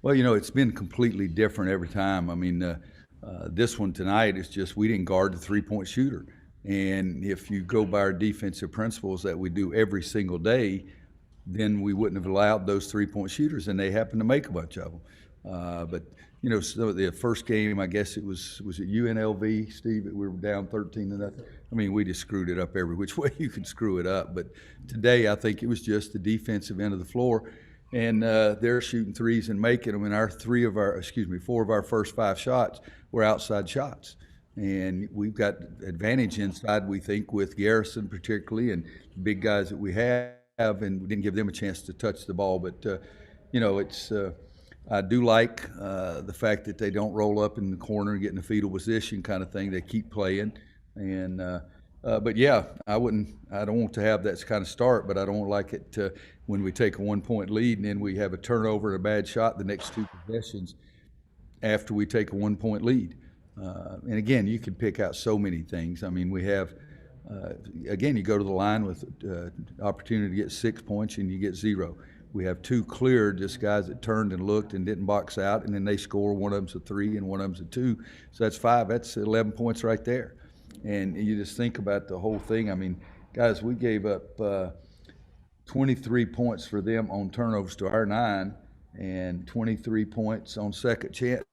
Well, you know, it's been completely different every time. I mean, this one tonight is just we didn't guard the 3-point shooter. And if you go by our defensive principles that we do every single day, then we wouldn't have allowed those 3-point shooters, and they happened to make a bunch of them. But you know, so the first game, I guess it was it UNLV, Steve? We were down 13 to nothing. I mean, we just screwed it up every which way you can screw it up. But today, I think it was just the defensive end of the floor, and they're shooting threes and making them. And four of our first five shots were outside shots. And we've got advantage inside, we think, with Garrison particularly, and the big guys that we have, and we didn't give them a chance to touch the ball. But you know, it's I do like the fact that they don't roll up in the corner and get in a fetal position kind of thing. They keep playing, and but yeah, I wouldn't. I don't want to have that kind of start, but I don't like it when we take a 1-point lead and then we have a turnover and a bad shot the next two possessions after we take a 1-point lead. And again, you can pick out so many things. I mean, we have, again, you go to the line with opportunity to get 6 points and you get zero. We have two clear, just guys that turned and looked and didn't box out, and then they score. One of them's a 3 and one of them's a 2. So that's 5. That's 11 points right there. And you just think about the whole thing. I mean, guys, we gave up 23 points for them on turnovers to our 9, and 23 points on second chance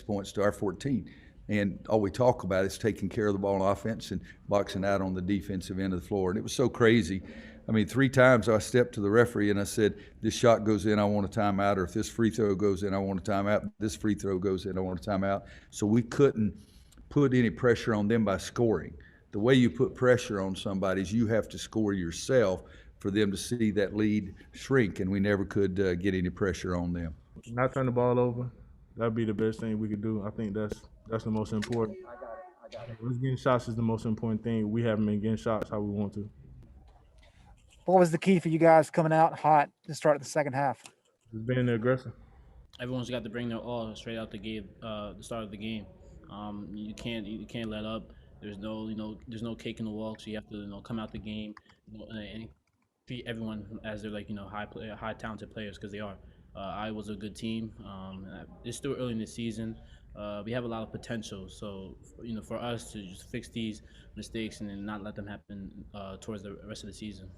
points to our 14. And all we talk about is taking care of the ball on offense and boxing out on the defensive end of the floor. And it was so crazy. I mean, 3 times I stepped to the referee and I said, this shot goes in, I want a timeout. Or if this free throw goes in, I want a timeout. This free throw goes in, I want a timeout. So we couldn't put any pressure on them by scoring. The way you put pressure on somebody is you have to score yourself for them to see that lead shrink, and we never could get any pressure on them. Not turn the ball over. That'd be the best thing we could do. I think that's the most important. Us getting shots is the most important thing. We haven't been getting shots how we want to. What was the key for you guys coming out hot to start the second half? Just being the aggressor. Everyone's got to bring their all straight out the game, the start of the game. You can't let up. There's no cake in the walk. So you have to come out the game, and treat everyone as they're like high talented players because they are. Iowa's a good team. It's still early in the season. We have a lot of potential. So for us to just fix these mistakes and then not let them happen towards the rest of the season.